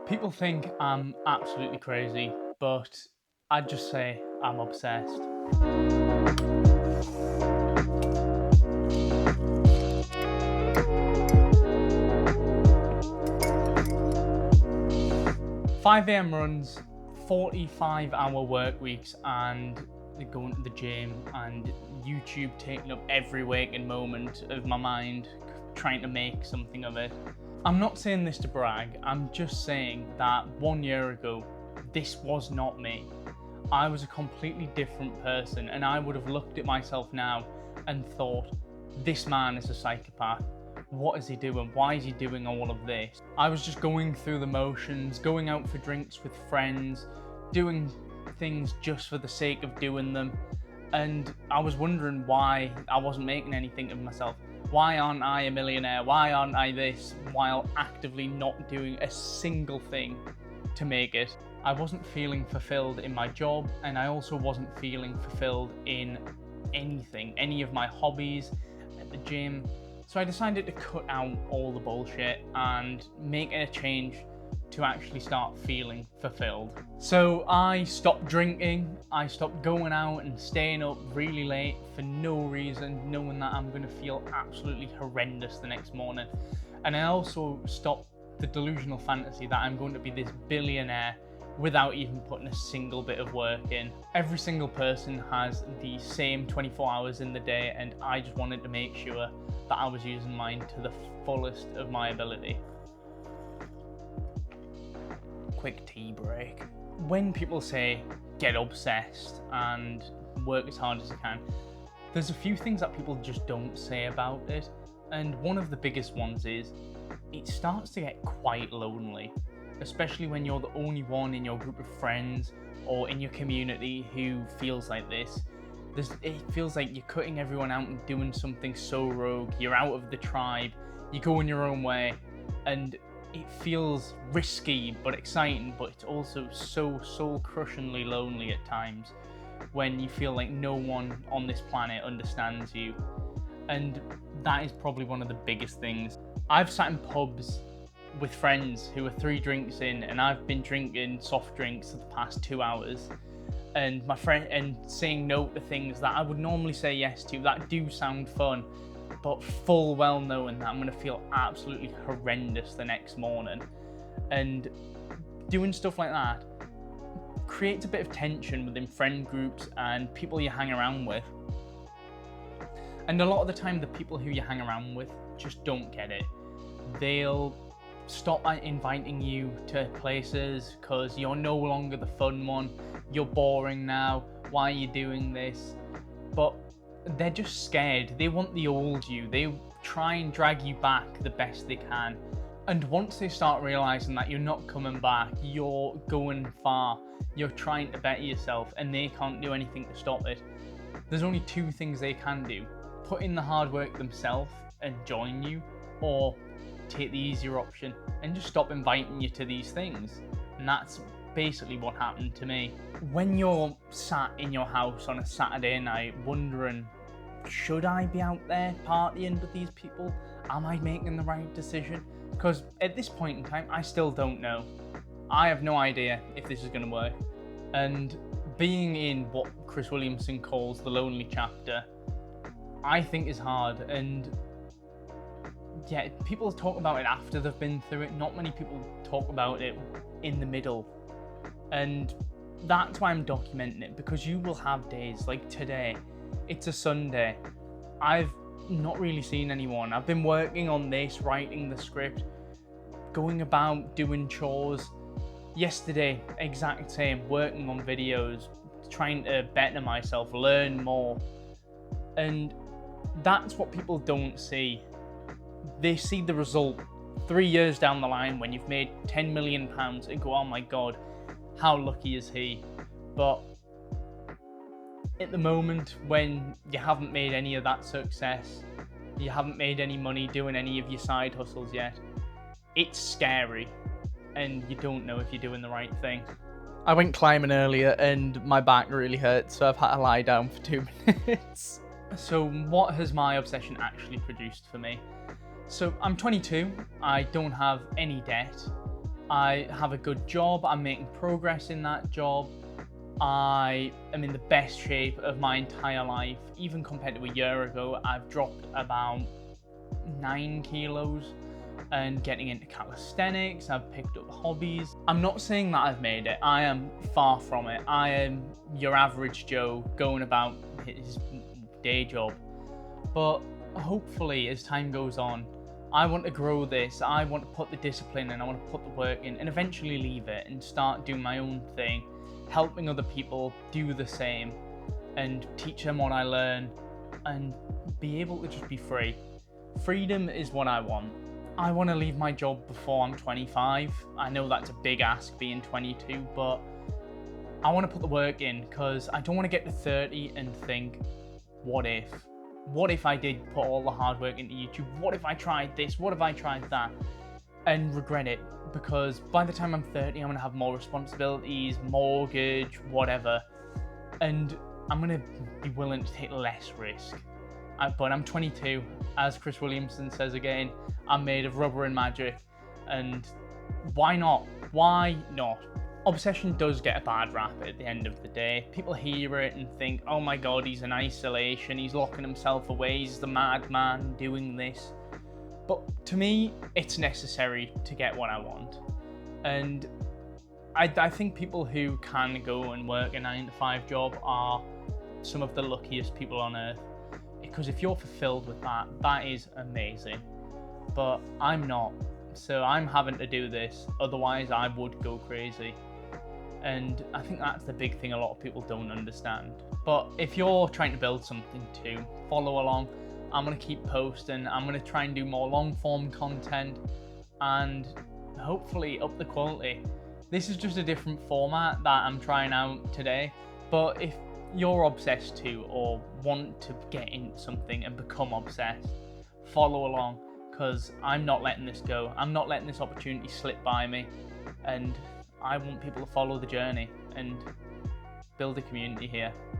People think I'm absolutely crazy, but I'd just say I'm obsessed. 5 a.m. runs, 45-hour work weeks, and going to the gym and YouTube taking up every waking moment of my mind, trying to make something of it. I'm not saying this to brag, I'm just saying that 1 year ago, this was not me. I was a completely different person, and I would have looked at myself now and thought, this man is a psychopath. What is he doing? Why is he doing all of this? I was just going through the motions, going out for drinks with friends, doing things just for the sake of doing them. And I was wondering why I wasn't making anything of myself. Why aren't I a millionaire? Why aren't I this? While actively not doing a single thing to make it. I wasn't feeling fulfilled in my job, and I also wasn't feeling fulfilled in anything, any of my hobbies, at the gym. So I decided to cut out all the bullshit and make a change to actually start feeling fulfilled. So I stopped drinking, I stopped going out and staying up really late for no reason, knowing that I'm gonna feel absolutely horrendous the next morning. And I also stopped the delusional fantasy that I'm going to be this billionaire without even putting a single bit of work in. Every single person has the same 24 hours in the day, and I just wanted to make sure that I was using mine to the fullest of my ability. Quick tea break. When people say get obsessed and work as hard as you can, there's a few things that people just don't say about it, and one of the biggest ones is it starts to get quite lonely, especially when you're the only one in your group of friends or in your community who feels like this. It feels like you're cutting everyone out and doing something so rogue, you're out of the tribe, you go in your own way, and it feels risky but exciting, but it's also so soul-crushingly lonely at times when you feel like no one on this planet understands you. And that is probably one of the biggest things. I've sat in pubs with friends who are 3 drinks in, and I've been drinking soft drinks for the past 2 hours, and my friend and saying no to things that I would normally say yes to that do sound fun, but full well knowing that I'm going to feel absolutely horrendous the next morning. And doing stuff like that creates a bit of tension within friend groups and people you hang around with. And a lot of the time, the people who you hang around with just don't get it. They'll stop inviting you to places because you're no longer the fun one. You're boring now. Why are you doing this? But they're just scared. They want the old you. They try and drag you back the best they can. And once they start realizing that you're not coming back, you're going far, you're trying to better yourself, and they can't do anything to stop it, there's only 2 things they can do: put in the hard work themselves and join you, or take the easier option and just stop inviting you to these things. And that's basically what happened to me. When you're sat in your house on a Saturday night wondering, should I be out there partying with these people? Am I making the right decision? Because at this point in time, I still don't know. I have no idea if this is going to work. And being in what Chris Williamson calls the lonely chapter, I think is hard. And yeah, people talk about it after they've been through it. Not many people talk about it in the middle. And that's why I'm documenting it, because you will have days like today. It's a Sunday. I've not really seen anyone. I've been working on this, writing the script, going about doing chores. Yesterday, exact same, working on videos, trying to better myself, learn more. And that's what people don't see. They see the result 3 years down the line when you've made £10 million and go, oh my God, how lucky is he? But at the moment, when you haven't made any of that success, you haven't made any money doing any of your side hustles yet, it's scary and you don't know if you're doing the right thing. I went climbing earlier and my back really hurts, so I've had to lie down for 2 minutes. So what has my obsession actually produced for me? So I'm 22, I don't have any debt, I have a good job, I'm making progress in that job, I am in the best shape of my entire life. Even compared to a year ago, I've dropped about 9 kilos and getting into calisthenics, I've picked up hobbies. I'm not saying that I've made it, I am far from it. I am your average Joe going about his day job. But hopefully as time goes on, I want to grow this, I want to put the discipline in, I want to put the work in and eventually leave it and start doing my own thing, helping other people do the same and teach them what I learn and be able to just be free. Freedom is what I want. I want to leave my job before I'm 25. I know that's a big ask being 22, but I want to put the work in because I don't want to get to 30 and think, what if? What if I did put all the hard work into YouTube? What if I tried this? What if I tried that? And regret it, because by the time I'm 30, I'm going to have more responsibilities, mortgage, whatever. And I'm going to be willing to take less risk. But I'm 22, as Chris Williamson says again, I'm made of rubber and magic. And why not? Why not? Obsession does get a bad rap at the end of the day. People hear it and think, oh my god, he's in isolation, he's locking himself away, he's the madman doing this. But to me, it's necessary to get what I want. And I think people who can go and work a 9-to-5 job are some of the luckiest people on earth. Because if you're fulfilled with that, that is amazing. But I'm not. So I'm having to do this, otherwise I would go crazy. And I think that's the big thing a lot of people don't understand. But if you're trying to build something too, follow along. I'm going to keep posting. I'm going to try and do more long form content and hopefully up the quality. This is just a different format that I'm trying out today. But if you're obsessed too or want to get into something and become obsessed, follow along, because I'm not letting this go. I'm not letting this opportunity slip by me, and I want people to follow the journey and build a community here.